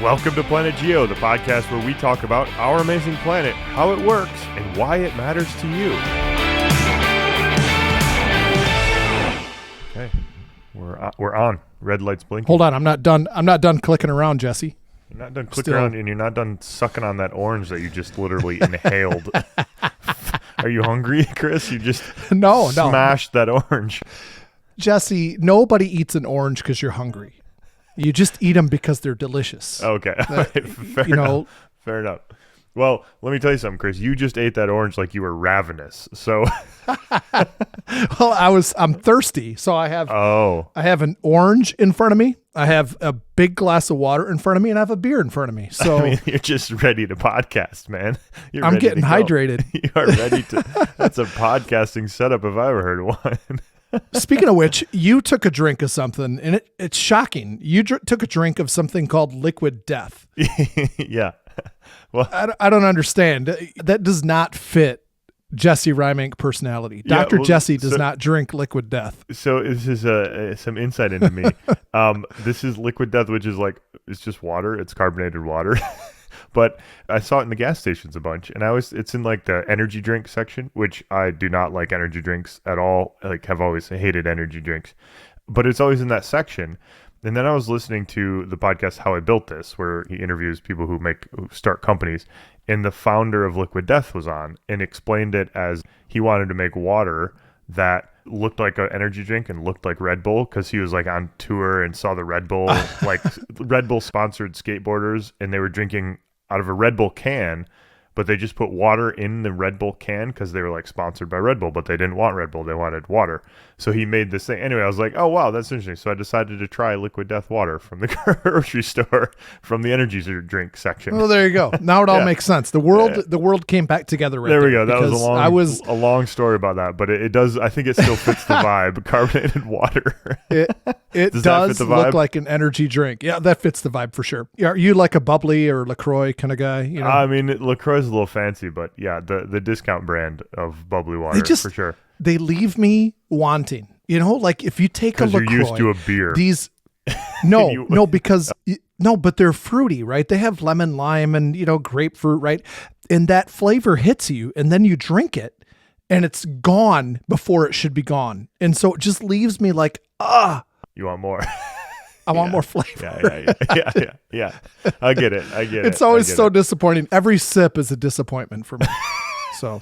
Welcome to Planet Geo, the podcast where we talk about our amazing planet, how it works, and why it matters to you. Okay, we're on. Red light's blinking. Hold on, I'm not done clicking around, Jesse. You're not done clicking around, and you're not done sucking on that orange that you just literally inhaled. Are you hungry, Chris? You just smashed that orange. Jesse, nobody eats an orange because you're hungry. You just eat them because they're delicious. Okay. Fair enough. Well, let me tell you something, Chris. You just ate that orange like you were ravenous. So, well, I'm thirsty, so I have an orange in front of me. I have a big glass of water in front of me, and I have a beer in front of me. So I mean, you're just ready to podcast, man. I'm getting hydrated. You are ready to. That's a podcasting setup if I ever heard one. Speaking of which, you took a drink of something, and it's shocking. You took a drink of something called liquid death. Yeah. Well, I don't understand. That does not fit Jesse Reimink personality. Dr. Jesse does not drink liquid death. So this is some insight into me. This is liquid death, which is like, it's just water. It's carbonated water. But I saw it in the gas stations a bunch, and it's in like the energy drink section, which I do not like energy drinks at all. Like, have always hated energy drinks, but it's always in that section. And then I was listening to the podcast How I Built This, where he interviews people who start companies, and the founder of Liquid Death was on and explained it as he wanted to make water that looked like an energy drink and looked like Red Bull, because he was like on tour and saw the Red Bull, like Red Bull sponsored skateboarders, and they were drinking out of a Red Bull can, but they just put water in the Red Bull can because they were like sponsored by Red Bull, but they didn't want Red Bull, they wanted water. So he made this thing. Anyway, I was like, oh wow, that's interesting. So I decided to try Liquid Death water from the grocery store, from the energy drink section. Well, there you go. Now it all makes sense. The world came back together right there. There we go. That was a long story about that, but it does, I think it still fits the vibe. Carbonated water. It does look like an energy drink. Yeah, that fits the vibe for sure. Are you like a bubbly or LaCroix kind of guy? You know? I mean, LaCroix is a little fancy, but yeah, the discount brand of bubbly water for sure. They leave me wanting. You know, like if you take a LaCroix, you're used to a beer. But they're fruity, right? They have lemon, lime, and grapefruit, right? And that flavor hits you, and then you drink it, and it's gone before it should be gone. And so it just leaves me like, you want more. I want more flavor. Yeah. I get it. It's always so disappointing. Every sip is a disappointment for me. So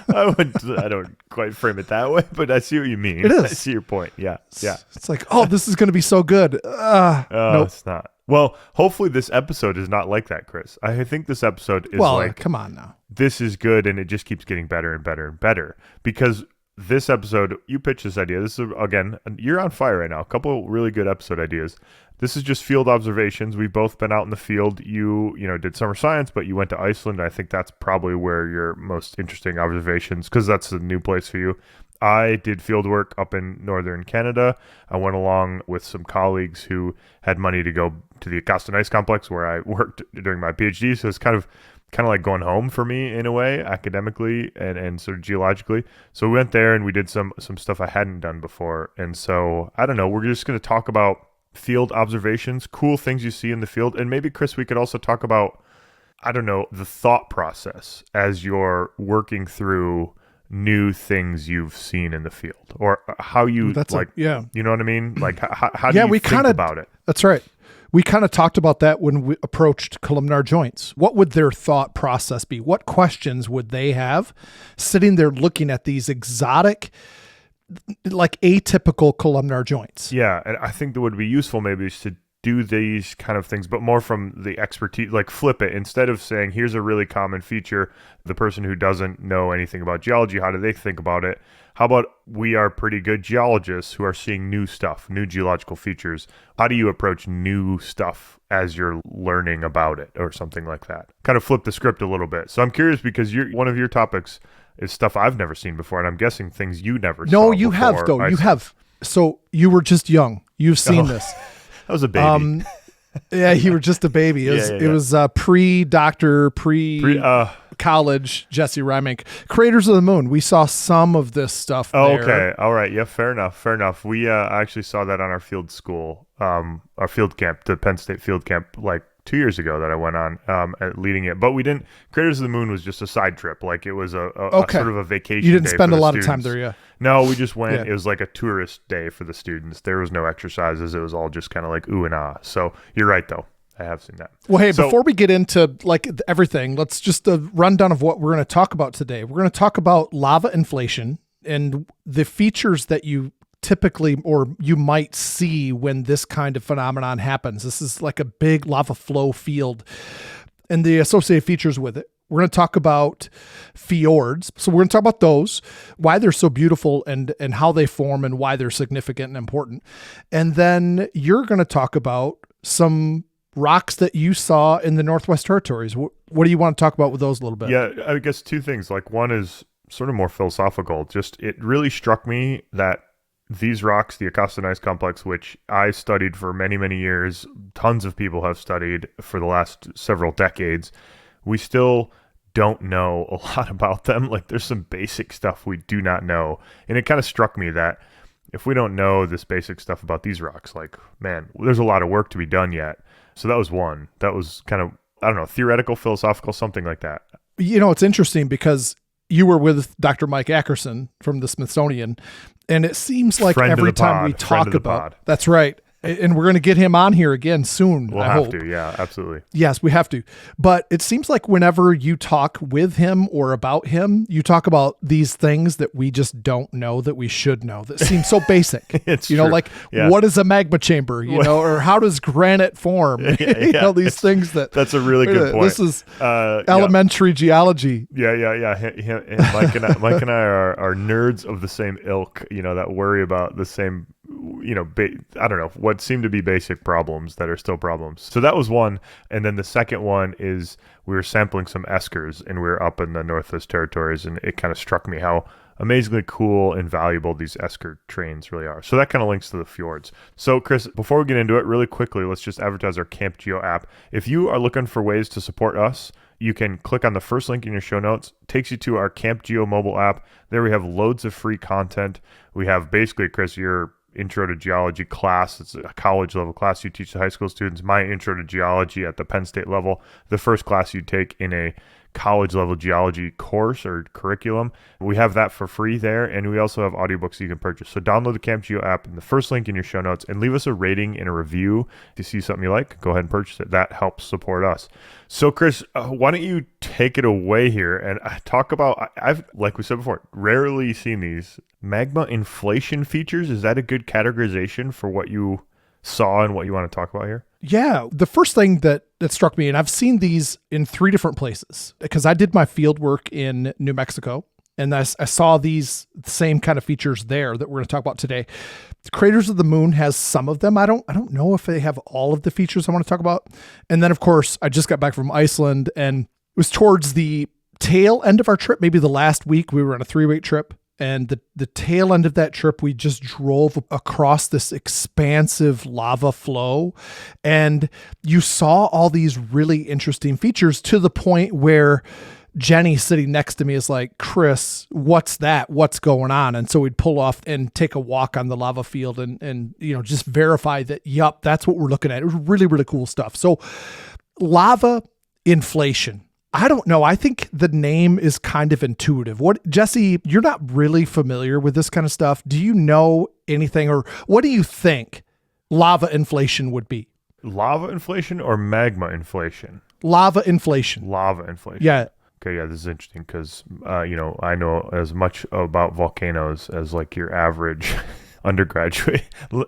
I don't quite frame it that way, but I see what you mean. It is. I see your point. Yeah. It's like, this is going to be so good. Nope. It's not. Well, hopefully this episode is not like that, Chris. I think this episode is come on now. This is good, and it just keeps getting better and better and better, because this episode, you pitched this idea. This is, again, you're on fire right now. A couple of really good episode ideas. This is just field observations. We've both been out in the field. You did summer science, but you went to Iceland. I think that's probably where your most interesting observations, because that's a new place for you. I did field work up in northern Canada. I went along with some colleagues who had money to go to the Iceland Ice Complex, where I worked during my PhD. So it's kind of like going home for me in a way, academically and sort of geologically. So we went there and we did some stuff I hadn't done before. And so, I don't know, we're just going to talk about field observations, cool things you see in the field. And maybe, Chris, we could also talk about, I don't know, the thought process as you're working through new things you've seen in the field, or how you you know what I mean? Like how do you think about it? That's right. We kind of talked about that when we approached columnar joints. What would their thought process be? What questions would they have sitting there looking at these exotic, like atypical columnar joints? Yeah, and I think that would be useful maybe is to do these kind of things, but more from the expertise, like flip it. Instead of saying, here's a really common feature, the person who doesn't know anything about geology, how do they think about it? How about we are pretty good geologists who are seeing new stuff, new geological features. How do you approach new stuff as you're learning about it, or something like that? Kind of flip the script a little bit. So I'm curious, because one of your topics is stuff I've never seen before, and I'm guessing things you never saw. No, you have, though. You have. So you were just young. You've seen this. I was a baby. Yeah, you were just a baby. It was pre-doctor, pre-college Jesse Reimink. Creators of the Moon. We saw some of this stuff there. Okay. All right. Yeah, fair enough. We actually saw that on our field school, our field camp, the Penn State field camp, like 2 years ago that I went on at leading it. But we didn't. Craters of the Moon was just a side trip. Like it was a sort of a vacation. You didn't day spend for a the lot of students. time there, yeah. No, we just went. Yeah. It was like a tourist day for the students. There was no exercises. It was all just kind of like ooh and ah. So you're right, though. I have seen that. Well, hey, So- before we get into like everything, let's just a rundown of what we're going to talk about today. We're going to talk about lava inflation and the features that you typically or you might see when this kind of phenomenon happens. This is like a big lava flow field and the associated features with it. We're going to talk about fjords. So we're going to talk about those, why they're so beautiful and how they form and why they're significant and important. And then you're going to talk about some rocks that you saw in the Northwest Territories. What do you want to talk about with those a little bit? Yeah, I guess two things. Like one is sort of more philosophical. Just it really struck me that these rocks, the Acosta Gneiss complex, which I studied for many, many years, tons of people have studied for the last several decades, we still don't know a lot about them. Like there's some basic stuff we do not know. And it kind of struck me that if we don't know this basic stuff about these rocks, like, man, there's a lot of work to be done yet. So that was one. That was kind of, I don't know, theoretical, philosophical, something like that. You know, it's interesting because you were with Dr. Mike Ackerson from the Smithsonian, and it seems like Friend of every the time pod. we Friend talk of the about, pod. that's right. And we're going to get him on here again soon. We'll I have hope. to. Yeah, absolutely. Yes, we have to. But it seems like whenever you talk with him or about him, you talk about these things that we just don't know that we should know that seem so basic. It's you know, true. like Yeah. what is a magma chamber, you know, or how does granite form? You know, these things that That's a really good point. This is Yeah. elementary geology. Yeah. And Mike and I are nerds of the same ilk, you know, that worry about the same, you know, I don't know, what seem to be basic problems that are still problems. So that was one. And then the second one is we were sampling some eskers and we were up in the Northwest Territories, and it kind of struck me how amazingly cool and valuable these esker trains really are. So that kind of links to the fjords. So Chris, before we get into it, really quickly, let's just advertise our Camp Geo app. If you are looking for ways to support us, you can click on the first link in your show notes. It takes you to our Camp Geo mobile app. There we have loads of free content. We have basically, Chris, your intro to geology class. It's a college level class you teach to high school students. My intro to geology at the Penn State level, the first class you take in a college level geology course or curriculum. We have that for free there, and we also have audiobooks you can purchase. So download the Camp Geo app in the first link in your show notes and leave us a rating and a review. If you see something you like, go ahead and purchase it. That helps support us. So Chris, why don't you take it away here and talk about, I've, like we said before, rarely seen these magma inflation features. Is that a good categorization for what you saw and what you want to talk about here? Yeah. The first thing that struck me, and I've seen these in 3 different places because I did my field work in New Mexico, and I saw these same kind of features there that we're going to talk about today. The Craters of the Moon has some of them. I don't know if they have all of the features I want to talk about. And then of course I just got back from Iceland, and it was towards the tail end of our trip, maybe the last week. We were on a 3-week trip. And the tail end of that trip, we just drove across this expansive lava flow, and you saw all these really interesting features to the point where Jenny sitting next to me is like, Chris, what's that? What's going on? And so we'd pull off and take a walk on the lava field and you know, just verify that, yup, that's what we're looking at. It was really, really cool stuff. So lava inflation. I don't know. I think the name is kind of intuitive. What, Jesse, you're not really familiar with this kind of stuff. Do you know anything, or what do you think lava inflation would be? Lava inflation or magma inflation? Lava inflation. Lava inflation. Yeah. Okay, yeah, this is interesting because, you know, I know as much about volcanoes as like your average undergraduate,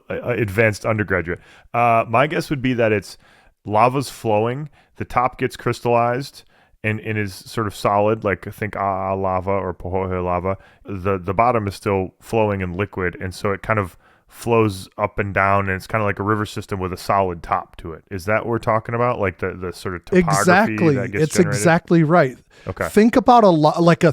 advanced undergraduate. My guess would be that it's lava's flowing, the top gets crystallized, and is sort of solid, like think lava or Pohohe lava. The bottom is still flowing and liquid, and so it kind of flows up and down, and it's kind of like a river system with a solid top to it. Is that what we're talking about? Like the sort of topography exactly. that gets It's generated? exactly right. Okay. Think about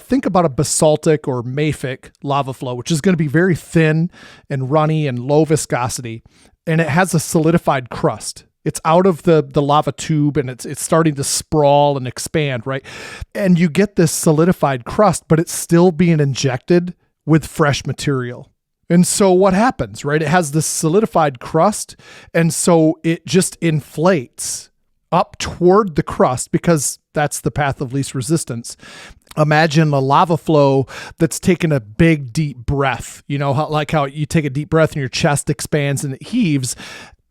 think about a basaltic or mafic lava flow, which is going to be very thin and runny and low viscosity, and it has a solidified crust. It's out of the lava tube, and it's starting to sprawl and expand, right? And you get this solidified crust, but it's still being injected with fresh material. And so what happens, right? It has this solidified crust, and so it just inflates up toward the crust because that's the path of least resistance. Imagine a lava flow that's taken a big, deep breath. You know, how you take a deep breath and your chest expands and it heaves.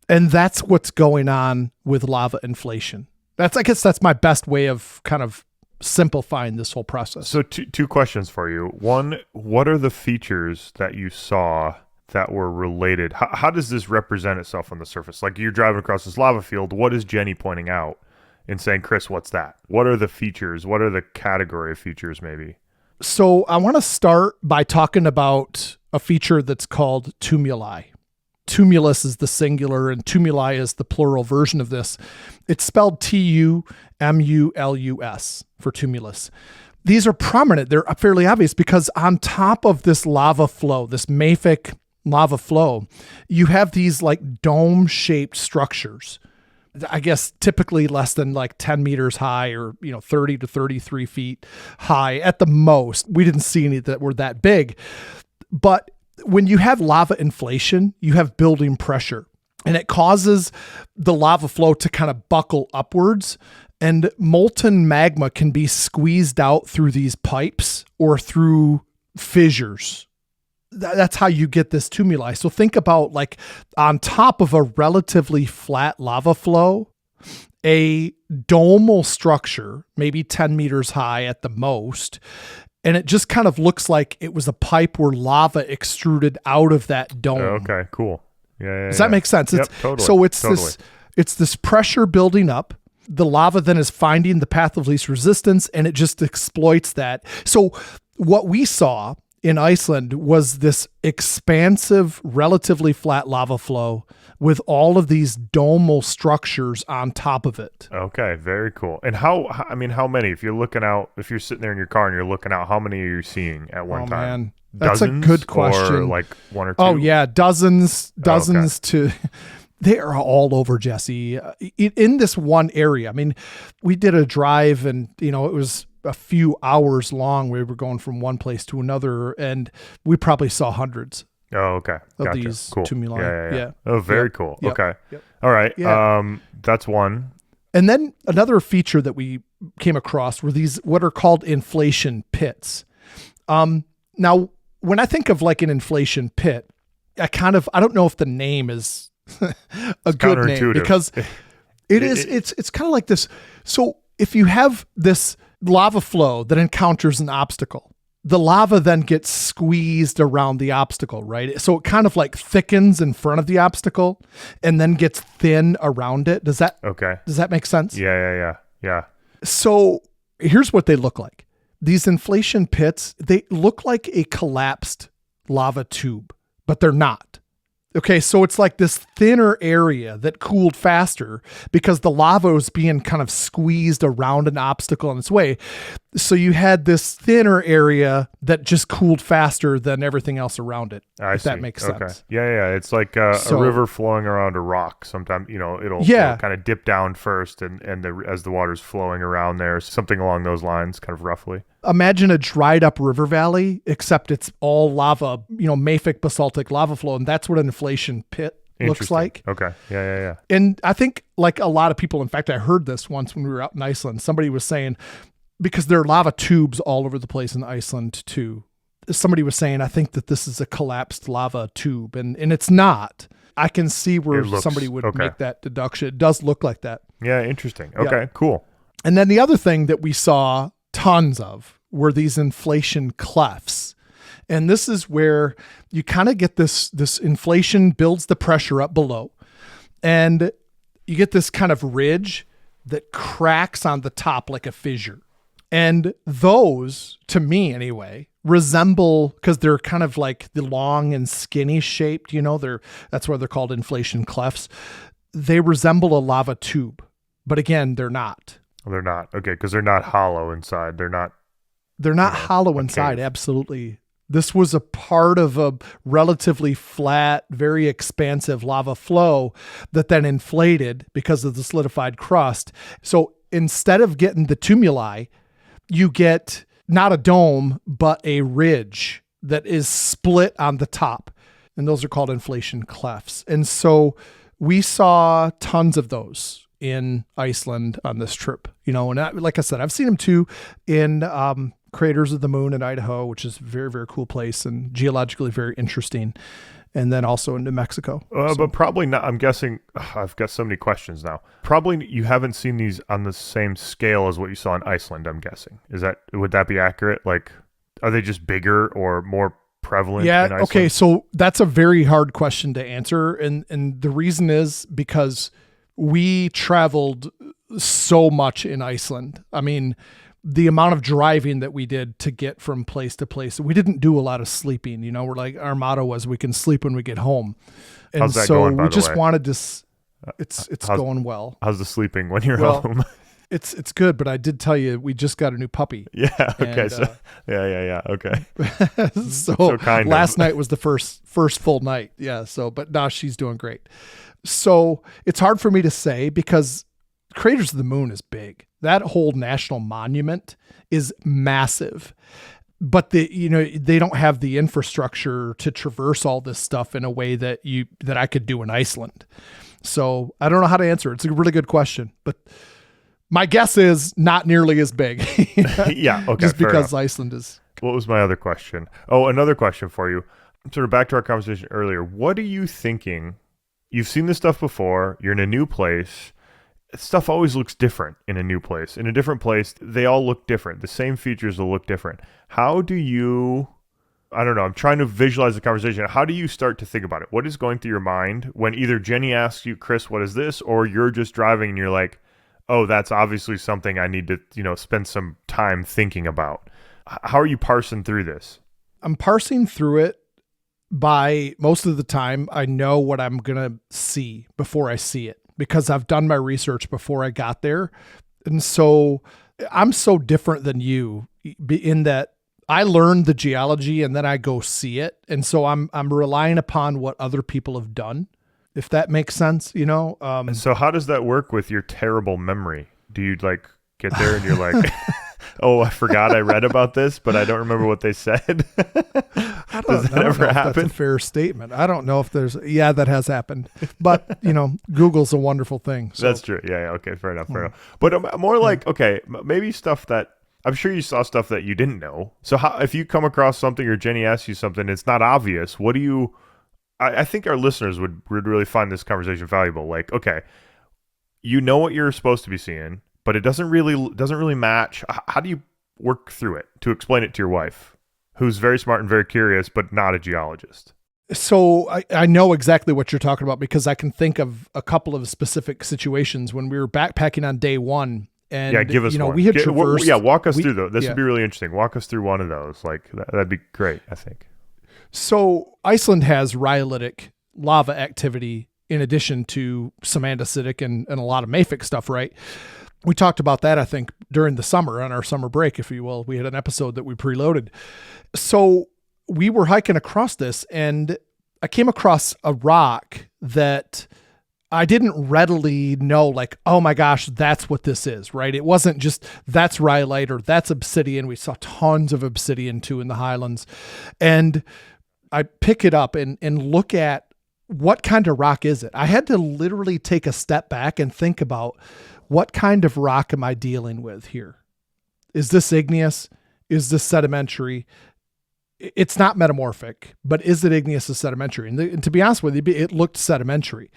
And that's what's going on with lava inflation. I guess that's my best way of kind of simplifying this whole process. So two questions for you. One, what are the features that you saw that were related? How does this represent itself on the surface? Like, you're driving across this lava field. What is Jenny pointing out and saying, Chris, what's that? What are the features? What are the category of features maybe? So I want to start by talking about a feature that's called tumuli. Tumulus is the singular and tumuli is the plural version of this. It's spelled Tumulus for tumulus. These are prominent. They're fairly obvious because on top of this lava flow, this mafic lava flow, you have these like dome-shaped structures. I guess typically less than like 10 meters high or, 30 to 33 feet high at the most. We didn't see any that were that big. But when you have lava inflation, you have building pressure and it causes the lava flow to kind of buckle upwards, and molten magma can be squeezed out through these pipes or through fissures. That's how you get this tumuli. So think about like on top of a relatively flat lava flow, a domal structure, maybe 10 meters high at the most. And it just kind of looks like it was a pipe where lava extruded out of that dome. Okay, cool. Yeah. Does that make sense? Yep, totally. So it's this pressure building up. The lava then is finding the path of least resistance and it just exploits that. So what we saw in Iceland was this expansive, relatively flat lava flow with all of these domal structures on top of it. Okay, very cool. And how many? If you're sitting there in your car and you're looking out, how many are you seeing at one time? Man, that's dozens, a good question. Or like one or two? Oh yeah, dozens okay. to. They are all over, Jesse. In this one area. I mean, we did a drive and, it was a few hours long. We were going from one place to another and we probably saw hundreds. Oh, okay. Of Gotcha. these Cool. tumuli. Yeah. Oh, very cool. Yep. Okay. Yep. All right. Yeah. That's one. And then another feature that we came across were these, what are called inflation pits. Now, when I think of like an inflation pit, I don't know if the name is a good name because it's kind of like this. So if you have this lava flow that encounters an obstacle, the lava then gets squeezed around the obstacle, right? So it kind of like thickens in front of the obstacle and then gets thin around it. Does that make sense? Yeah. So here's what they look like. These inflation pits, they look like a collapsed lava tube, but they're not. Okay, so it's like this thinner area that cooled faster because the lava was being kind of squeezed around an obstacle in its way. So you had this thinner area that just cooled faster than everything else around it. If that makes sense. Okay. Yeah. It's like a river flowing around a rock. Sometimes, it'll kind of dip down first and as the water's flowing around there, something along those lines, kind of roughly. Imagine a dried up river valley, except it's all lava, mafic basaltic lava flow. And that's what an inflation pit looks like. Okay. Yeah. And I think like a lot of people, in fact, I heard this once when we were out in Iceland, somebody was saying, because there are lava tubes all over the place in Iceland too. Somebody was saying, I think that this is a collapsed lava tube and it's not. I can see where somebody would make that deduction. It does look like that. Yeah. Interesting. Okay, cool. And then the other thing that we saw tons of were these inflation clefts. And this is where you kind of get this inflation builds the pressure up below. And you get this kind of ridge that cracks on the top like a fissure. And those, to me anyway, resemble, because they're kind of like the long and skinny shaped, that's why they're called inflation clefts. They resemble a lava tube. But again, they're not. They're not. Okay, because they're not hollow inside. They're not hollow inside. Cave. Absolutely. This was a part of a relatively flat, very expansive lava flow that then inflated because of the solidified crust. So instead of getting the tumuli, you get not a dome, but a ridge that is split on the top. And those are called inflation clefts. And so we saw tons of those in Iceland on this trip, and like I said, I've seen them too in Craters of the Moon in Idaho, which is a very, very cool place and geologically very interesting. And then also in New Mexico. But probably not. I'm guessing, I've got so many questions now. Probably you haven't seen these on the same scale as what you saw in Iceland, I'm guessing. Would that be accurate? Like, are they just bigger or more prevalent in Iceland? Okay. So that's a very hard question to answer. And the reason is because we traveled so much in Iceland. I mean, the amount of driving that we did to get from place to place, we didn't do a lot of sleeping. We're like, our motto was we can sleep when we get home. And how's that so going, by we the just way? wanted to, it's going well. How's the sleeping when you're home? It's good, but I did tell you, we just got a new puppy. Yeah. Okay. Yeah. Okay. so last night was the first full night. Yeah. But now she's doing great. So it's hard for me to say because Craters of the Moon is big. That whole national monument is massive, but they don't have the infrastructure to traverse all this stuff in a way that I could do in Iceland. So I don't know how to answer it. It's a really good question, but my guess is not nearly as big. Yeah. Okay. Just because Iceland is. What was my other question? Oh, another question for you. Sort of back to our conversation earlier. What are you thinking? You've seen this stuff before. You're in a new place. Stuff always looks different in a new place. In a different place, they all look different. The same features will look different. How do you, I don't know, I'm trying to visualize the conversation. How do you start to think about it? What is going through your mind when either Jenny asks you, Chris, what is this? Or you're just driving and you're like, oh, that's obviously something I need to, spend some time thinking about. How are you parsing through this? I'm parsing through it by most of the time I know what I'm going to see before I see it, because I've done my research before I got there. And so I'm so different than you in that I learned the geology and then I go see it. And so I'm relying upon what other people have done, if that makes sense, And so how does that work with your terrible memory? Do you get there and you're like, oh, I forgot I read about this, but I don't remember what they said? I don't know if that's a fair statement. I don't know if that has happened, but Google's a wonderful thing. So. That's true. Yeah. Okay. Fair enough. But more like, okay, maybe stuff that I'm sure you saw stuff that you didn't know. So if you come across something or Jenny asks you something, it's not obvious. What do you, I think our listeners would really find this conversation valuable. Like, okay, you know what you're supposed to be seeing, but it doesn't really match. How do you work through it to explain it to your wife, who's very smart and very curious, but not a geologist? So I know exactly what you're talking about because I can think of a couple of specific situations when we were backpacking on day one. And give us one. We had traversed. Walk us through those. This would be really interesting. Walk us through one of those. That'd be great, I think. So Iceland has rhyolitic lava activity in addition to some andesitic and a lot of mafic stuff, right? We talked about that, I think, during the summer on our summer break, if you will. We had an episode that we preloaded. So we were hiking across this and I came across a rock that I didn't readily know, oh my gosh, that's what this is, right? It wasn't just that's rhyolite or that's obsidian. We saw tons of obsidian too in the highlands. And I pick it up and look at what kind of rock is it? I had to literally take a step back and think about what kind of rock am I dealing with here? Is this igneous? Is this sedimentary? It's not metamorphic, but is it igneous or sedimentary? And to be honest with you, it looked sedimentary.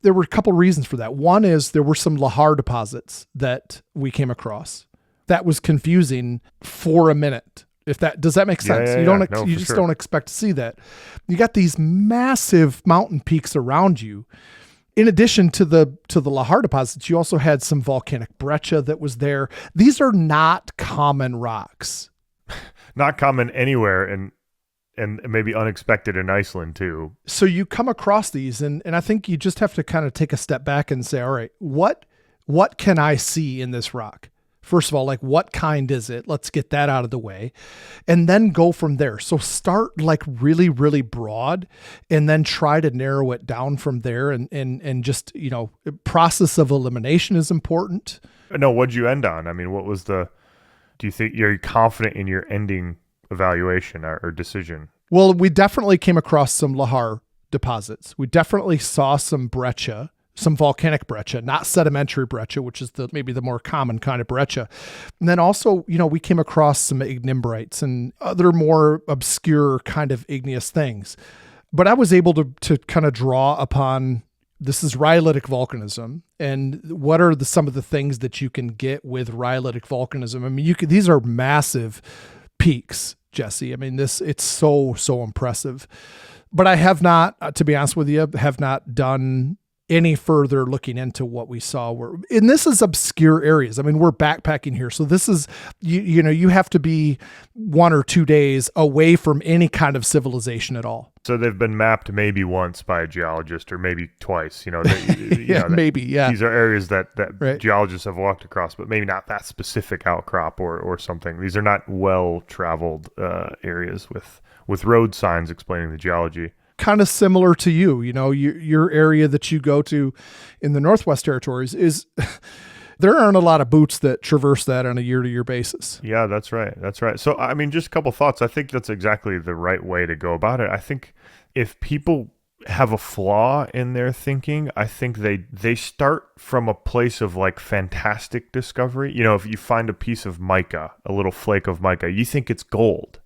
There were a couple reasons for that. One is there were some lahar deposits that we came across. That was confusing for a minute. Does that make sense? You just don't expect to see that. You got these massive mountain peaks around you. In addition to the lahar deposits, you also had some volcanic breccia that was there. These are not common rocks. Not common anywhere, and maybe unexpected in Iceland too. So you come across these, and I think you just have to kind of take a step back and say, all right, what can I see in this rock? First of all, what kind is it? Let's get that out of the way and then go from there. So start really, really broad and then try to narrow it down from there. And just, process of elimination is important. No, what'd you end on? I mean, do you think you're confident in your ending evaluation or decision? Well, we definitely came across some lahar deposits. We definitely saw some breccia some volcanic breccia, not sedimentary breccia, which is maybe the more common kind of breccia. And then also, we came across some ignimbrites and other more obscure kind of igneous things. But I was able to kind of draw upon, this is rhyolitic volcanism, and what are some of the things that you can get with rhyolitic volcanism? I mean, these are massive peaks, Jesse. I mean, it's so impressive. But I have not, to be honest with you, have not done any further looking into what we saw. And this is obscure areas. I mean, we're backpacking here. So this is, you have to be 1 or 2 days away from any kind of civilization at all. So they've been mapped maybe once by a geologist or maybe twice, Maybe. These are areas that right. Geologists have walked across, but maybe not that specific outcrop or something. These are not well-traveled areas with road signs explaining the geology. Kind of similar to your area that you go to in the Northwest Territories is there aren't a lot of boots that traverse that on a year-to-year basis. Yeah, that's right. So, I mean, just a couple thoughts. I think that's exactly the right way to go about it. I think if people have a flaw in their thinking, I think they start from a place of like fantastic discovery. If you find a piece of mica, a little flake of mica, you think it's gold.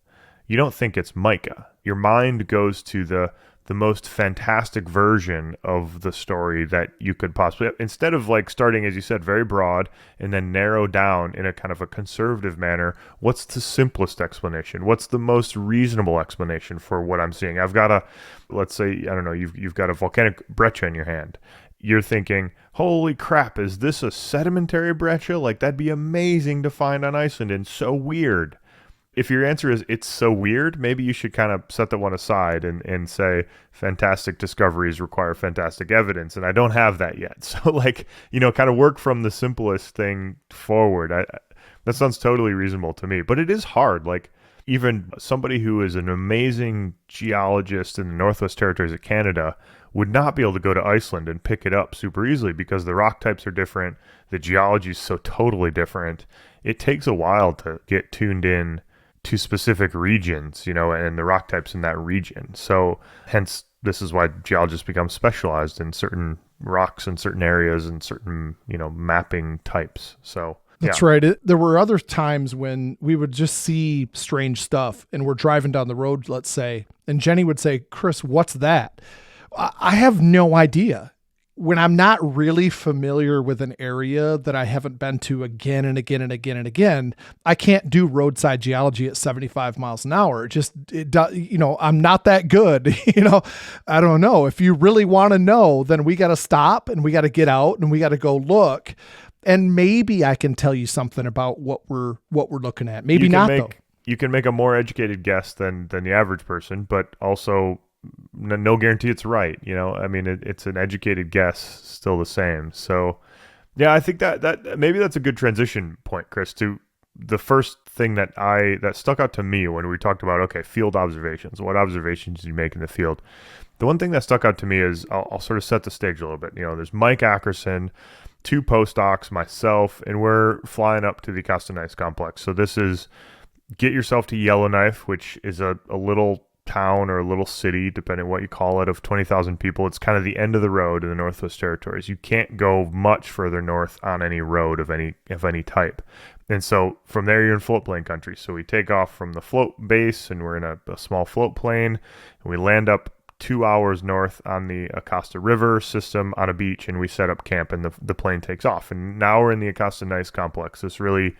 You don't think it's mica. Your mind goes to the most fantastic version of the story that you could possibly, instead of like starting, as you said, very broad and then narrow down in a kind of a conservative manner. What's the simplest explanation? What's the most reasonable explanation for what I'm seeing? I've got let's say, I don't know, you've got a volcanic breccia in your hand. You're thinking, holy crap, is this a sedimentary breccia? Like, that'd be amazing to find on Iceland and so weird. If your answer is it's so weird, maybe you should kind of set that one aside and say fantastic discoveries require fantastic evidence. And I don't have that yet. So kind of work from the simplest thing forward. That sounds totally reasonable to me, but it is hard. Like even somebody who is an amazing geologist in the Northwest Territories of Canada would not be able to go to Iceland and pick it up super easily because the rock types are different. The geology is so totally different. It takes a while to get tuned in to specific regions, and the rock types in that region. So hence, this is why geologists become specialized in certain rocks and certain areas and certain, mapping types. So that's right. There were other times when we would just see strange stuff and we're driving down the road, let's say, and Jenny would say, Chris, what's that? I have no idea. When I'm not really familiar with an area that I haven't been to again and again and again and again, I can't do roadside geology at 75 miles an hour. I'm not that good. I don't know. If you really want to know, then we got to stop and we got to get out and we got to go look. And maybe I can tell you something about what we're looking at. Maybe not though. You can make a more educated guess than the average person, but also no guarantee it's right. It's an educated guess still the same. So yeah, I think that maybe that's a good transition point, Chris, to the first thing that stuck out to me when we talked about, okay, field observations. What observations do you make in the field? The one thing that stuck out to me is I'll sort of set the stage a little bit. There's Mike Ackerson, 2 postdocs, myself, and we're flying up to the Acasta Ice complex. So this is get yourself to Yellowknife, which is a little town or a little city, depending on what you call it, of 20,000 people. It's kind of the end of the road in the Northwest Territories. You can't go much further north on any road of any type. And so from there, you're in floatplane country. So we take off from the float base and we're in a small float plane and we land up 2 hours north on the Acasta River system on a beach and we set up camp and the plane takes off. And now we're in the Acasta Ice complex, this really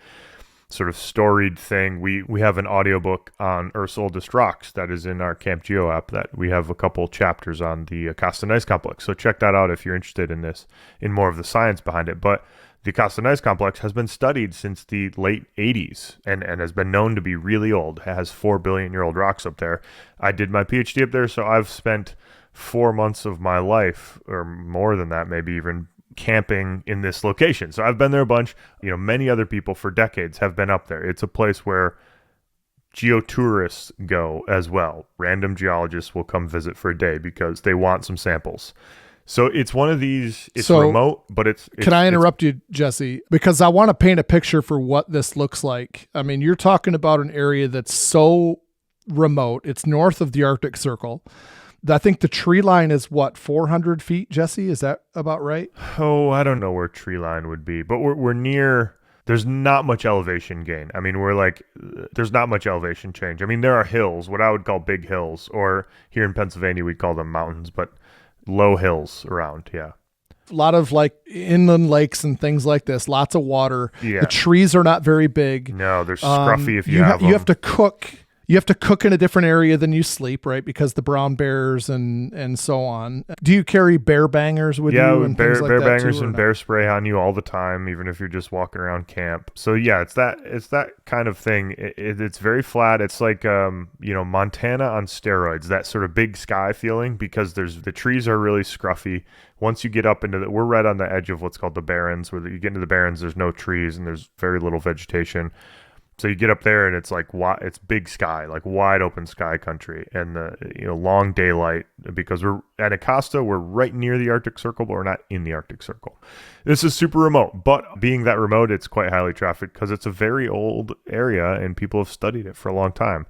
sort of storied thing. We have an audiobook on Earth's oldest rocks that is in our Camp Geo app that we have a couple chapters on the Acasta Ice complex. So check that out if you're interested in more of the science behind it. But the Acasta Ice complex has been studied since the late 80s and has been known to be really old. It has 4 billion-year-old rocks up there. I did my PhD up there, so I've spent 4 months of my life, or more than that, maybe even, camping in this location. So I've been there a bunch. Many other people for decades have been up there. It's a place where geotourists go as well. Random geologists will come visit for a day because they want some samples. So it's one of these, it's remote, but it's can I interrupt you, Jesse? Because I want to paint a picture for what this looks like. I mean, you're talking about an area that's so remote. It's north of the Arctic Circle. I think the tree line is what, 400 feet, Jesse? Is that about right? Oh, I don't know where tree line would be, but we're near. There's not much elevation gain. I mean, there's not much elevation change. I mean, there are hills, what I would call big hills, or here in Pennsylvania, we'd call them mountains, but low hills around. Yeah. A lot of like inland lakes and things like this, lots of water. Yeah. The trees are not very big. No, they're scruffy if you have them. You have to cook. You have to cook in a different area than you sleep, right? Because the brown bears and so on. Do you carry bear bangers with you and things like bear that bangers too, and bear spray on you all the time, even if you're just walking around camp. So yeah, it's that kind of thing. It's very flat. It's like Montana on steroids. That sort of big sky feeling, because the trees are really scruffy. Once you get up into we're right on the edge of what's called the Barrens, where you get into the Barrens, there's no trees and there's very little vegetation. So you get up there and it's like it's big sky, like wide open sky country, and long daylight, because we're at Acosta, we're right near the Arctic Circle, but we're not in the Arctic Circle. This is super remote, but being that remote, it's quite highly trafficked because it's a very old area and people have studied it for a long time.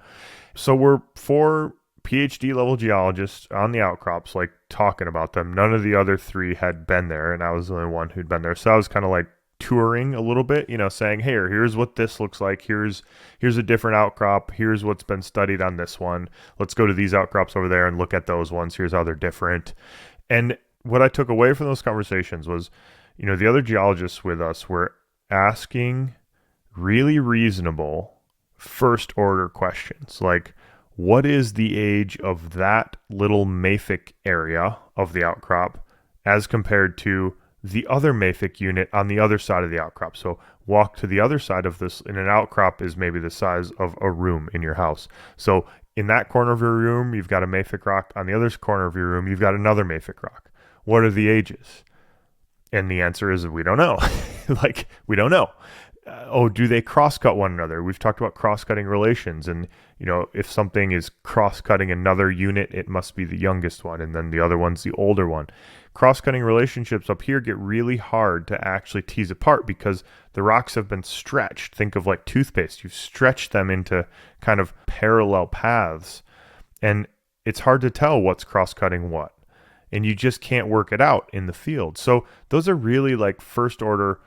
So we're 4 PhD level geologists on the outcrops, like talking about them. None of the other 3 had been there, and I was the only one who'd been there. So I was kind of like touring a little bit, saying, hey, here's what this looks like. Here's a different outcrop. Here's what's been studied on this one. Let's go to these outcrops over there and look at those ones. Here's how they're different. And what I took away from those conversations was, the other geologists with us were asking really reasonable first order questions. Like, what is the age of that little mafic area of the outcrop as compared to the other mafic unit on the other side of the outcrop? So walk to the other side of this, and an outcrop is maybe the size of a room in your house. So in that corner of your room, you've got a mafic rock. On the other corner of your room, you've got another mafic rock. What are the ages? And the answer is, we don't know. We don't know. Do they cross-cut one another? We've talked about cross-cutting relations, and if something is cross-cutting another unit, it must be the youngest one, and then the other one's the older one. Cross-cutting relationships up here get really hard to actually tease apart because the rocks have been stretched. Think of like toothpaste. You've stretched them into kind of parallel paths, and it's hard to tell what's cross-cutting what, and you just can't work it out in the field. So those are really like first-order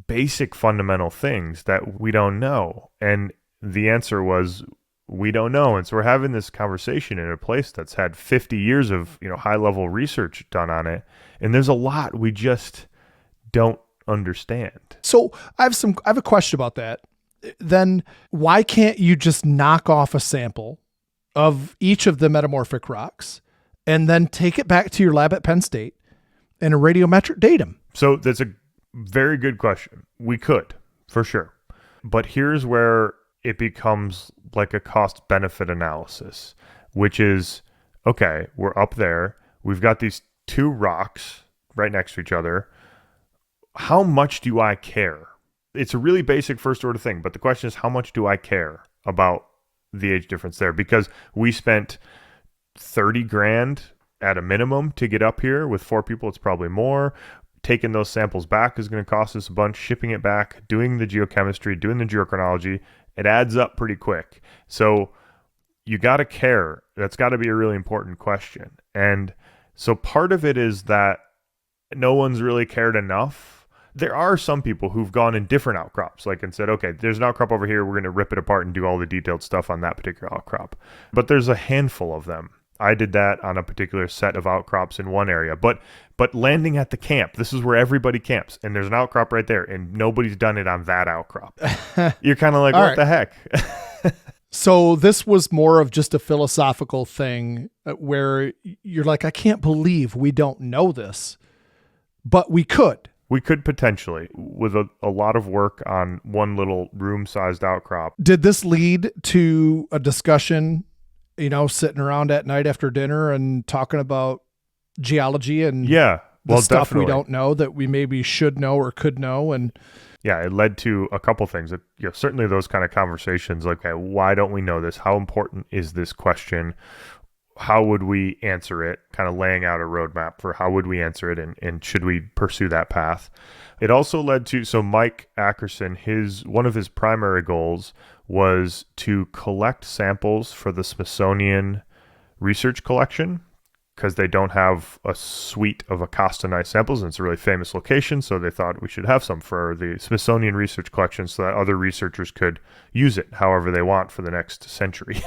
basic fundamental things that we don't know. And the answer was, we don't know. And so we're having this conversation in a place that's had 50 years of high level research done on it, and there's a lot we just don't understand. So I have a question about that. Then why can't you just knock off a sample of each of the metamorphic rocks and then take it back to your lab at Penn State and a radiometric date them? So that's a very good question. We could, for sure. But here's where it becomes like a cost-benefit analysis, which is, okay, we're up there. We've got these 2 rocks right next to each other. How much do I care? It's a really basic first-order thing, but the question is, how much do I care about the age difference there? Because we spent $30,000 at a minimum to get up here. With 4 people, it's probably more. Taking those samples back is going to cost us a bunch. Shipping it back, doing the geochemistry, doing the geochronology, it adds up pretty quick. So you got to care. That's got to be a really important question. And so part of it is that no one's really cared enough. There are some people who've gone in different outcrops, and said, okay, there's an outcrop over here. We're going to rip it apart and do all the detailed stuff on that particular outcrop. But there's a handful of them. I did that on a particular set of outcrops in one area, but landing at the camp, this is where everybody camps, and there's an outcrop right there, and nobody's done it on that outcrop. You're kind of like, what the heck? So this was more of just a philosophical thing where you're like, I can't believe we don't know this, but we could. We could potentially, with a lot of work on one little room-sized outcrop. Did this lead to a discussion, sitting around at night after dinner and talking about geology and the stuff definitely. We don't know that we maybe should know or could know? And yeah, it led to a couple things. Certainly those kind of conversations, like, okay, why don't we know this? How important is this question? How would we answer it? Kind of laying out a roadmap for how would we answer it, and should we pursue that path? It also led to, so Mike Ackerson, one of his primary goals was to collect samples for the Smithsonian research collection because they don't have a suite of Acosta gneiss samples, and it's a really famous location, so they thought we should have some for the Smithsonian Research Collection so that other researchers could use it however they want for the next century.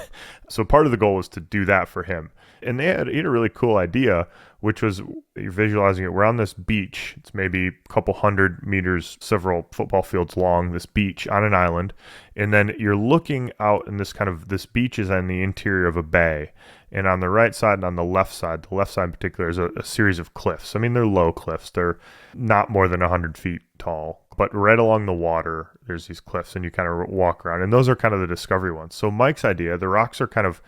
So part of the goal was to do that for him. And he had a really cool idea, which was, you're visualizing it, we're on this beach. It's maybe a couple 100 meters, several football fields long, this beach on an island. And then you're looking out, and this beach is on the interior of a bay. And on the right side and on the left side in particular, is a series of cliffs. I mean, they're low cliffs. They're not more than 100 feet tall. But right along the water, there's these cliffs, and you kind of walk around. And those are kind of the discovery ones. So Mike's idea, the rocks are kind of,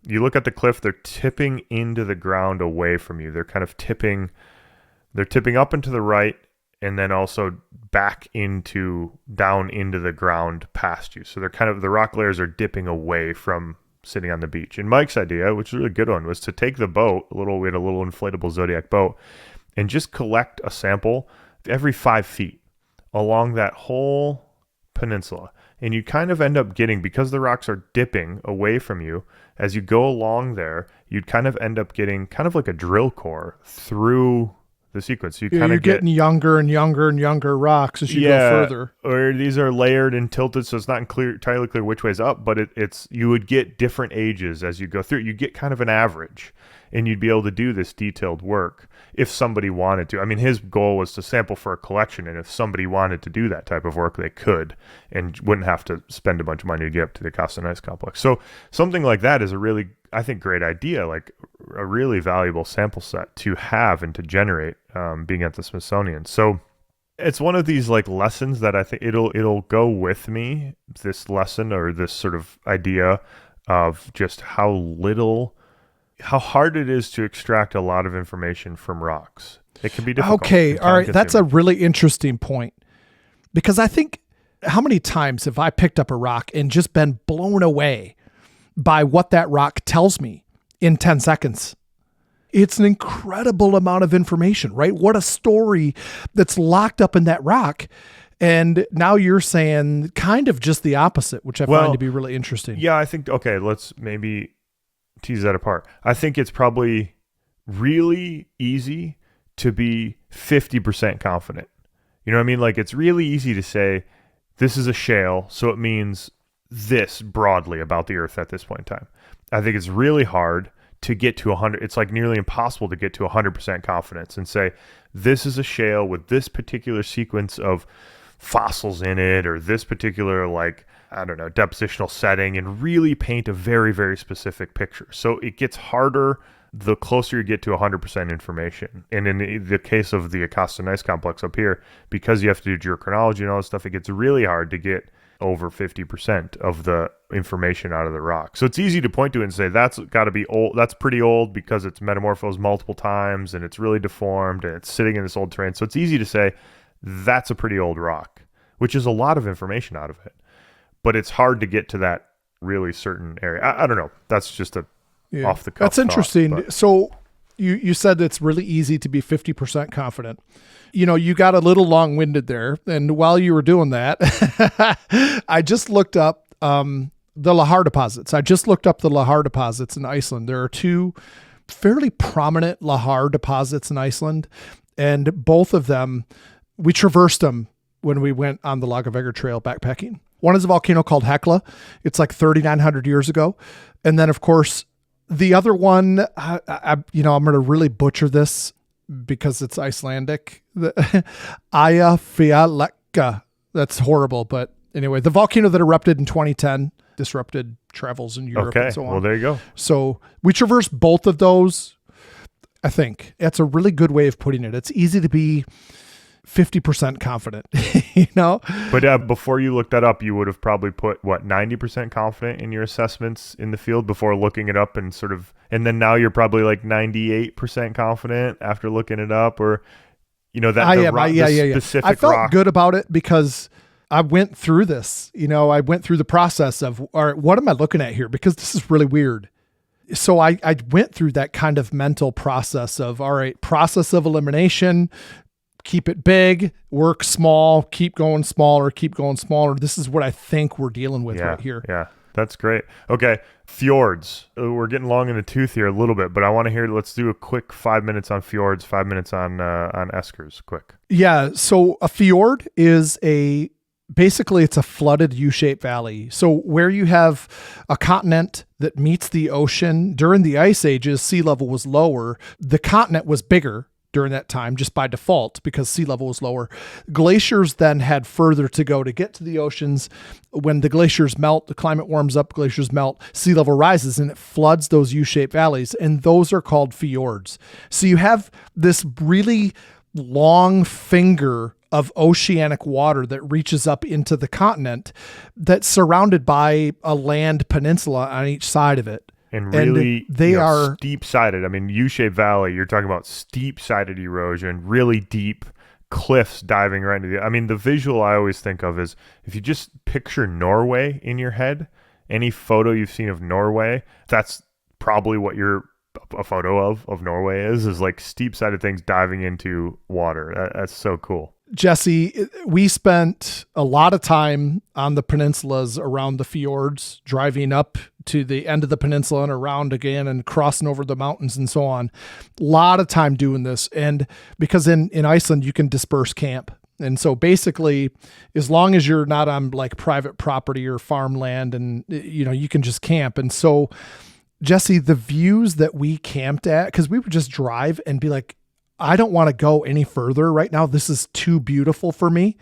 you look at the cliff, they're tipping into the ground away from you. They're kind of tipping up and to the right, and then also back down into the ground past you. So the rock layers are dipping away from sitting on the beach. And Mike's idea, which is a really good one, was to take the boat, we had a little inflatable Zodiac boat, and just collect a sample every 5 feet along that whole peninsula. And you kind of end up getting, because the rocks are dipping away from you, as you go along there, you'd kind of end up getting kind of like a drill core through the sequence. So you're getting younger and younger and younger rocks as you go further. Or these are layered and tilted, so it's not entirely clear which way's up, but it's you would get different ages as you go through. You get kind of an average, and you'd be able to do this detailed work if somebody wanted to. I mean, his goal was to sample for a collection, and if somebody wanted to do that type of work, they could, and wouldn't have to spend a bunch of money to get up to the Acosta Gneiss Complex. So something like that is a really, I think, great idea, like a really valuable sample set to have and to generate being at the Smithsonian. So it's one of these like lessons that I think it'll go with me, this lesson or this sort of idea of just how hard it is to extract a lot of information from rocks. It can be difficult. Okay, all right. That's a really interesting point, because I think, how many times have I picked up a rock and just been blown away by what that rock tells me in 10 seconds? It's an incredible amount of information, right? What a story that's locked up in that rock. And now you're saying kind of just the opposite, which I find to be really interesting. Yeah, I think, okay, let's maybe tease that apart. I think it's probably really easy to be 50% confident. You know what I mean? Like, it's really easy to say, this is a shale, so it means this broadly about the Earth at this point in time. I think it's really hard to get to 100. It's like nearly impossible to get to 100% confidence and say, this is a shale with this particular sequence of fossils in it, or this particular, like, I don't know, depositional setting, and really paint a very, very specific picture. So it gets harder the closer you get to 100% information. And in the case of the Acosta Gneiss Complex up here, because you have to do geochronology and all this stuff, it gets really hard to get over 50% of the information out of the rock. So it's easy to point to it and say, that's got to be old. That's pretty old because it's metamorphosed multiple times and it's really deformed and it's sitting in this old terrain. So it's easy to say, that's a pretty old rock, which is a lot of information out of it. But it's hard to get to that really certain area. I don't know. That's just a off the cuff. That's interesting. So you said it's really easy to be 50% confident. You know, you got a little long-winded there. And while you were doing that, I just looked up the Lahar deposits. I just looked up the Lahar deposits in Iceland. There are two fairly prominent Lahar deposits in Iceland, and both of them, we traversed them when we went on the Lagavegr Trail backpacking. One is a volcano called Hekla. It's like 3,900 years ago. And then, of course, the other one, I'm going to really butcher this because it's Icelandic. Eyjafjallajökull. That's horrible. But anyway, the volcano that erupted in 2010 disrupted travels in Europe and so on. Well, there you go. So we traversed both of those, I think. That's a really good way of putting it. It's easy to be 50% confident, you know? But before you looked that up, you would have probably put, 90% confident in your assessments in the field before looking it up and and then now you're probably like 98% confident after looking it up, or, specific I felt rock. good about it because I went through this, I went through the process of, all right, what am I looking at here? Because this is really weird. So I went through that kind of mental process of, all right, process of elimination, keep it big, work small, keep going smaller. This is what I think we're dealing with right here. Yeah. That's great. Okay, fjords. We're getting long in the tooth here a little bit, but I want to hear. Let's do a quick 5 minutes on fjords, 5 minutes on eskers. Quick. Yeah. So a fjord is basically it's a flooded U-shaped valley. So where you have a continent that meets the ocean during the ice ages, sea level was lower. The continent was bigger during that time, just by default, because sea level was lower. Glaciers then had further to go to get to the oceans. When the glaciers melt, the climate warms up, glaciers melt, sea level rises, and it floods those U-shaped valleys, and those are called fjords. So you have this really long finger of oceanic water that reaches up into the continent that's surrounded by a land peninsula on each side of it. And really, they are steep-sided. I mean, U-shaped valley, you're talking about steep-sided erosion, really deep cliffs diving right into the... I mean, the visual I always think of is if you just picture Norway in your head, any photo you've seen of Norway, that's probably what a photo of Norway is like steep-sided things diving into water. That's so cool. Jesse, we spent a lot of time on the peninsulas around the fjords, driving up to the end of the peninsula and around again and crossing over the mountains and so on. A lot of time doing this. And because in Iceland, you can disperse camp. And so basically, as long as you're not on like private property or farmland and, you can just camp. And so, Jesse, the views that we camped at, because we would just drive and be like, I don't want to go any further right now. This is too beautiful for me.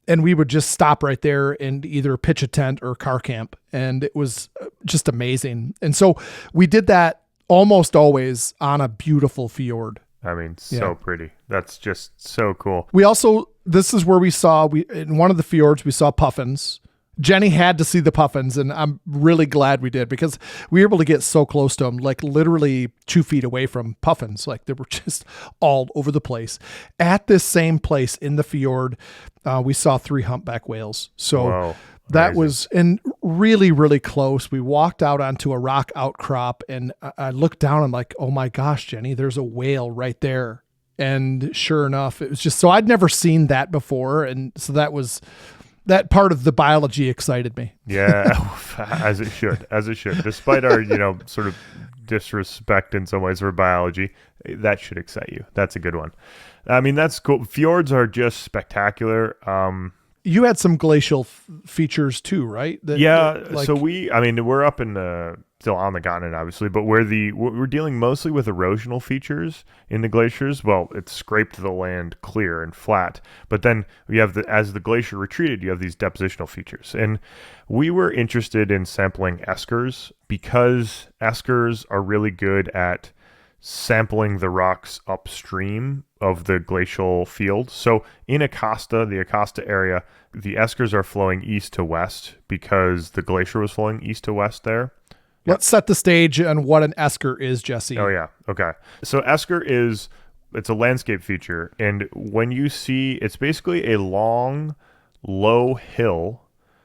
And we would just stop right there and either pitch a tent or car camp. And it was just amazing. And so we did that almost always on a beautiful fjord. I mean, so pretty. That's just so cool. We also, this is where in one of the fjords, we saw puffins. Jenny had to see the puffins, and I'm really glad we did because we were able to get so close to them, like literally 2 feet away from puffins. Like they were just all over the place. At this same place in the fjord, we saw 3 humpback whales. So Whoa, that was really, really close. We walked out onto a rock outcrop, and I looked down. I'm like, oh my gosh, Jenny, there's a whale right there. And sure enough, it was just so I'd never seen that before, and so that part of the biology excited me. Yeah, as it should. Despite our, sort of disrespect in some ways for biology, that should excite you. That's a good one. I mean, that's cool. Fjords are just spectacular. You had some glacial features too, right? So we're up in still on the continent, obviously, but we're dealing mostly with erosional features in the glaciers. Well, it's scraped the land clear and flat, but then we have as the glacier retreated, you have these depositional features. And we were interested in sampling eskers because eskers are really good at sampling the rocks upstream of the glacial field. So in the Acosta area, the eskers are flowing east to west because the glacier was flowing east to west there. Let's set the stage on what an esker is, Jesse. Oh, yeah. Okay. So esker it's a landscape feature. And when you see, it's basically a long, low hill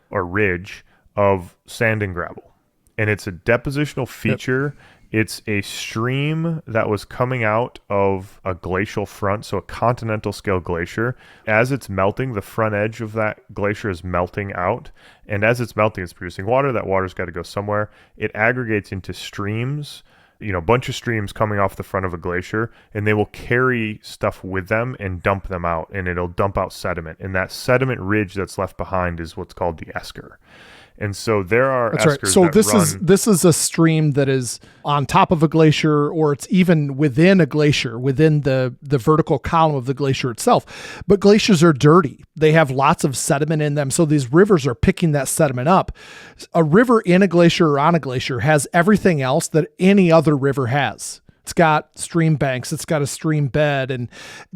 or ridge of sand and gravel. And it's a depositional feature. Yep. It's a stream that was coming out of a glacial front, so a continental scale glacier. As it's melting, the front edge of that glacier is melting out. And as it's melting, it's producing water. That water's got to go somewhere. It aggregates into streams, a bunch of streams coming off the front of a glacier, and they will carry stuff with them and dump them out, and it'll dump out sediment. And that sediment ridge that's left behind is what's called the esker. And so there are That's right. So this is a stream that is on top of a glacier, or it's even within a glacier, within the vertical column of the glacier itself. But glaciers are dirty. They have lots of sediment in them. So these rivers are picking that sediment up. A river in a glacier or on a glacier has everything else that any other river has. It's got stream banks. It's got a stream bed. And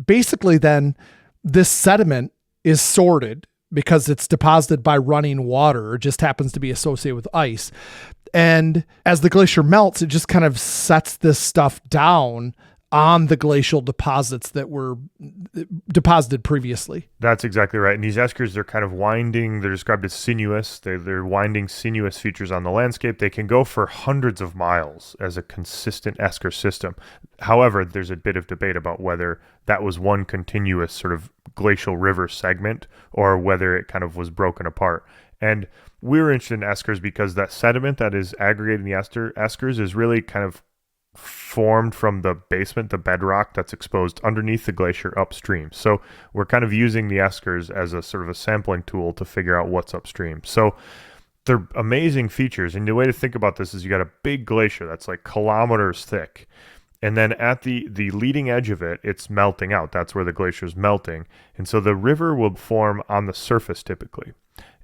basically then this sediment is sorted because it's deposited by running water, or just happens to be associated with ice. And as the glacier melts, it just kind of sets this stuff down on the glacial deposits that were deposited previously. That's exactly right. And these eskers, they're kind of winding. They're described as sinuous. They're winding, sinuous features on the landscape. They can go for hundreds of miles as a consistent esker system. However, there's a bit of debate about whether that was one continuous sort of glacial river segment or whether it kind of was broken apart. And we were interested in eskers because that sediment that is aggregating the eskers is really kind of formed from the basement, the bedrock that's exposed underneath the glacier upstream. So we're kind of using the eskers as a sort of a sampling tool to figure out what's upstream. So they're amazing features. And the way to think about this is you got a big glacier that's like kilometers thick. And then at the leading edge of it, it's melting out. That's where the glacier is melting. And so the river will form on the surface typically.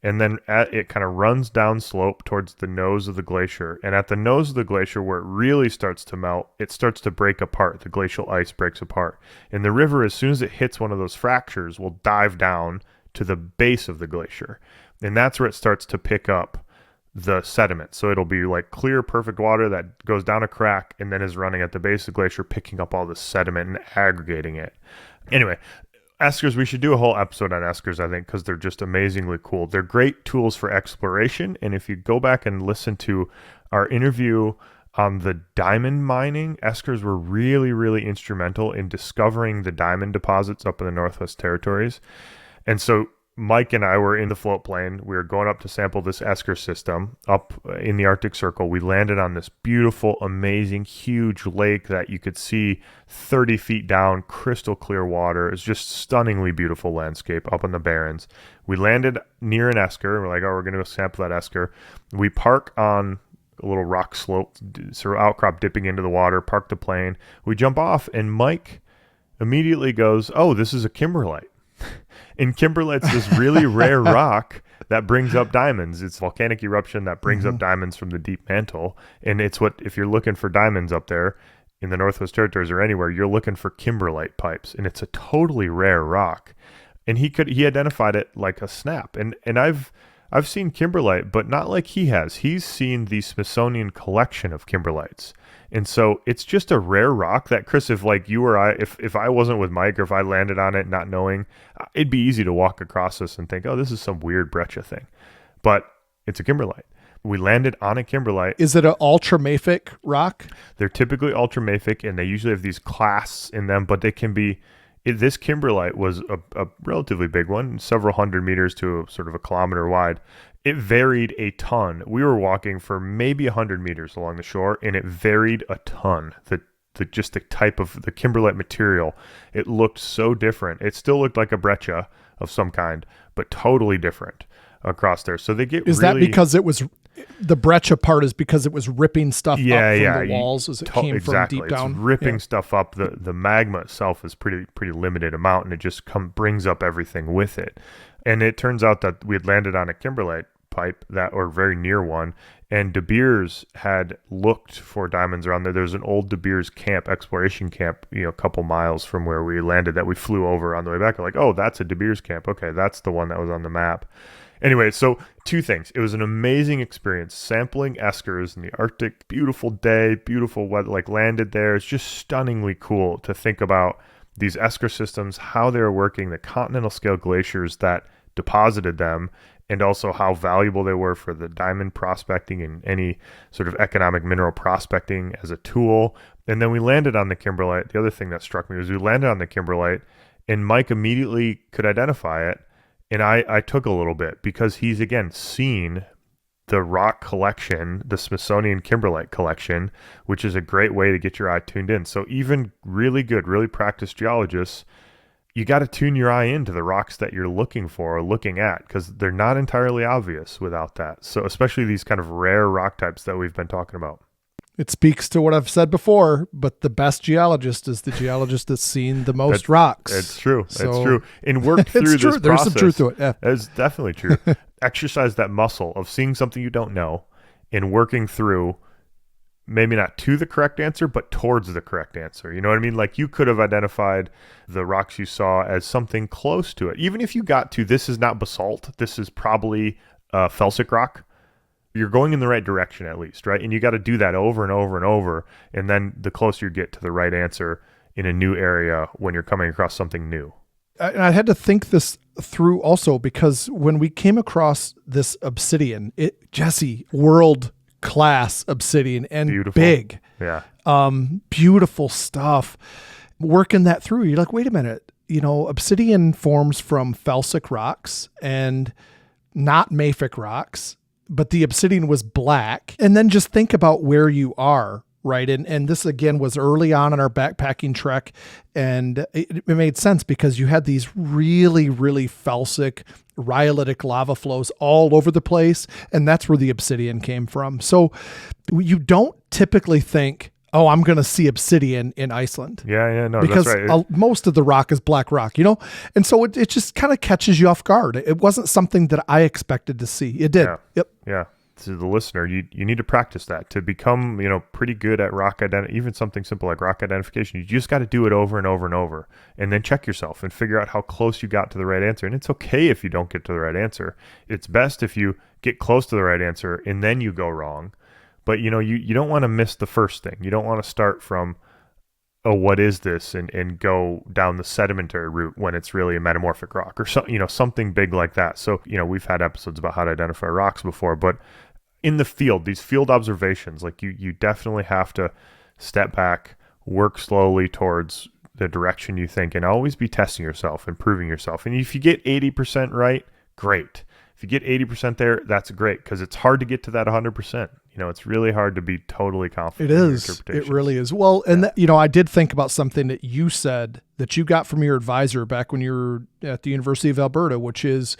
And then it kind of runs down slope towards the nose of the glacier. And at the nose of the glacier, where it really starts to melt, it starts to break apart. The glacial ice breaks apart. And the river, as soon as it hits one of those fractures, will dive down to the base of the glacier. And that's where it starts to pick up the sediment. So it'll be like clear, perfect water that goes down a crack and then is running at the base of the glacier, picking up all the sediment and aggregating it. Anyway, eskers, we should do a whole episode on eskers, I think, because they're just amazingly cool. They're great tools for exploration. And if you go back and listen to our interview on the diamond mining, eskers were really, really instrumental in discovering the diamond deposits up in the Northwest Territories. And so Mike and I were in the float plane. We were going up to sample this esker system up in the Arctic Circle. We landed on this beautiful, amazing, huge lake that you could see 30 feet down, crystal clear water. It's just stunningly beautiful landscape up in the Barrens. We landed near an esker. And we're like, oh, we're going to go sample that esker. We park on a little rock slope, sort of outcrop dipping into the water, park the plane. We jump off, and Mike immediately goes, oh, this is a kimberlite. And kimberlite's this really rare rock that brings up diamonds. It's volcanic eruption that brings up diamonds from the deep mantle. And it's what, if you're looking for diamonds up there in the Northwest Territories or anywhere, you're looking for kimberlite pipes. And it's a totally rare rock. And he identified it like a snap. And I've seen kimberlite, but not like he has. He's seen the Smithsonian collection of kimberlites. And so it's just a rare rock that, Chris, if like you or I, if I wasn't with Mike or if I landed on it not knowing, it'd be easy to walk across this and think, oh, this is some weird breccia thing. But it's a kimberlite. We landed on a kimberlite. Is it an ultramafic rock? They're typically ultramafic, and they usually have these clasts in them, but they can be, this kimberlite was a relatively big one, several hundred meters to sort of a kilometer wide. It varied a ton. We were walking for maybe 100 meters along the shore, and it varied a ton. Just the type of the kimberlite material, it looked so different. It still looked like a breccia of some kind, but totally different across there. So they get Is that because it was the breccia part is because it was ripping stuff up from the walls as it came from deep down? It's ripping stuff up. The magma itself is pretty limited amount, and it just brings up everything with it. And it turns out that we had landed on a kimberlite pipe or very near one, and De Beers had looked for diamonds around there. There's an old De Beers camp, exploration camp, a couple miles from where we landed that we flew over on the way back. We're like, oh, that's a De Beers camp. Okay, that's the one that was on the map. Anyway, so two things. It was an amazing experience sampling eskers in the Arctic. Beautiful day, beautiful weather, like landed there. It's just stunningly cool to think about these esker systems, how they're working, the continental scale glaciers that deposited them, and also how valuable they were for the diamond prospecting and any sort of economic mineral prospecting as a tool. And then we landed on the kimberlite. The other thing that struck me was we landed on the kimberlite, and Mike immediately could identify it. And I took a little bit because he's, again, seen the rock collection, the Smithsonian kimberlite collection, which is a great way to get your eye tuned in. So even really good, really practiced geologists, you got to tune your eye into the rocks that you're looking for or looking at, because they're not entirely obvious without that. So especially these kind of rare rock types that we've been talking about. It speaks to what I've said before, but the best geologist is the geologist that's seen the most rocks. It's true. It's true. And worked through this process. There's some truth to it. Yeah. It's definitely true. Exercise that muscle of seeing something you don't know and working through, maybe not to the correct answer, but towards the correct answer. You know what I mean? Like you could have identified the rocks you saw as something close to it. Even if you got to, this is not basalt, this is probably felsic rock. You're going in the right direction at least, right? And you got to do that over and over and over. And then the closer you get to the right answer in a new area when you're coming across something new. And I had to think this through also, because when we came across this obsidian, Jesse, world class obsidian and beautiful. Big. Yeah. Beautiful stuff. Working that through, you're like, wait a minute, obsidian forms from felsic rocks, and not mafic rocks, but the obsidian was black. And then just think about where you are, right? And this, again, was early on in our backpacking trek. And it made sense because you had these really, really felsic, rhyolitic lava flows all over the place. And that's where the obsidian came from. So you don't typically think, oh, I'm going to see obsidian in Iceland. Yeah, no, because that's right. Most of the rock is black rock, And so it just kind of catches you off guard. It wasn't something that I expected to see. It did. Yeah. Yep. Yeah. To the listener, you need to practice that to become, pretty good at rock even something simple like rock identification. You just got to do it over and over and over, and then check yourself and figure out how close you got to the right answer. And it's okay if you don't get to the right answer. It's best if you get close to the right answer and then you go wrong. But you don't want to miss the first thing. You don't want to start from, oh, what is this, and go down the sedimentary route when it's really a metamorphic rock or something big like that. So we've had episodes about how to identify rocks before, but in the field, these field observations, like you definitely have to step back, work slowly towards the direction you think, and always be testing yourself, improving yourself. And if you get 80% right, great. If you get 80% there, that's great, because it's hard to get to that 100%. It's really hard to be totally confident. It is. It really is. Well, and I did think about something that you said that you got from your advisor back when you were at the University of Alberta, which is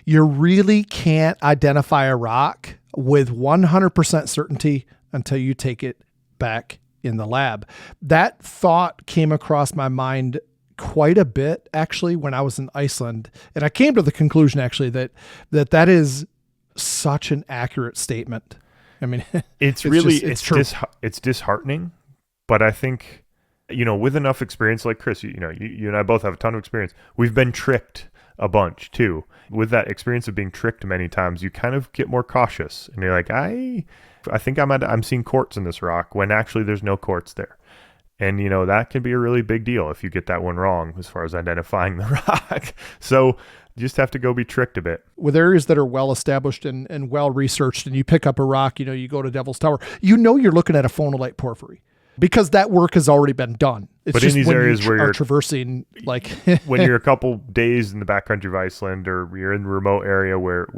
you really can't identify a rock with 100% certainty until you take it back in the lab. That thought came across my mind quite a bit, actually, when I was in Iceland. And I came to the conclusion, actually, that is such an accurate statement. I mean, it's disheartening, but I think, with enough experience, like Chris, you and I both have a ton of experience. We've been tricked a bunch too. With that experience of being tricked many times, you kind of get more cautious, and you're like, I think I'm seeing quartz in this rock when actually there's no quartz there. And, that can be a really big deal if you get that one wrong as far as identifying the rock. So you just have to go be tricked a bit. With areas that are well established and well researched, and you pick up a rock, you go to Devil's Tower, you're looking at a phonolite porphyry because that work has already been done. It's but just in these areas where you're traversing, like when you're a couple days in the backcountry of Iceland, or you're in a remote area where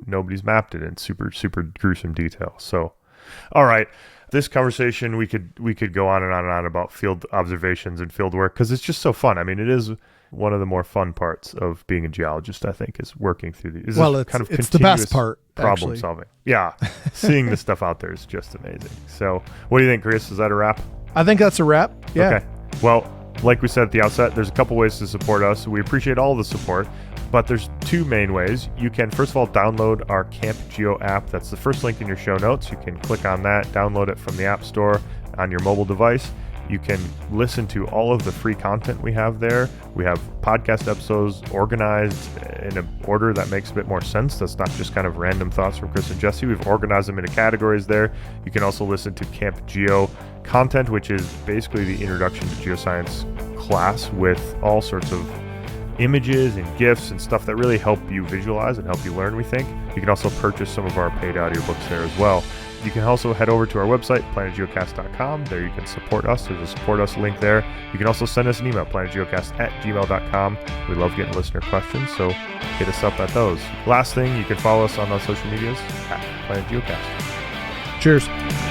nobody's mapped it in super, super gruesome detail. So, all right. This conversation, we could go on and on and on about field observations and field work, because it's just so fun. I mean, it is one of the more fun parts of being a geologist, I think, is working through these. It's the best part, problem solving. Yeah, seeing the stuff out there is just amazing. So, what do you think, Chris? Is that a wrap? I think that's a wrap. Yeah. Okay. Well, like we said at the outset, there's a couple ways to support us. We appreciate all the support, but there's two main ways. You can, first of all, download our Camp Geo app. That's the first link in your show notes. You can click on that, download it from the App Store on your mobile device. You can listen to all of the free content we have there. We have podcast episodes organized in an order that makes a bit more sense. That's not just kind of random thoughts from Chris and Jesse. We've organized them into categories there. You can also listen to Camp Geo content, which is basically the introduction to geoscience class with all sorts of images and GIFs and stuff that really help you visualize and help you learn, we think. You can also purchase some of our paid audiobooks there as well. You can also head over to our website, planetgeocast.com. There you can support us. There's a support us link there. You can also send us an email, planetgeocast@gmail.com. We love getting listener questions, so hit us up at those. Last thing, you can follow us on our social medias @planetgeocast. Cheers.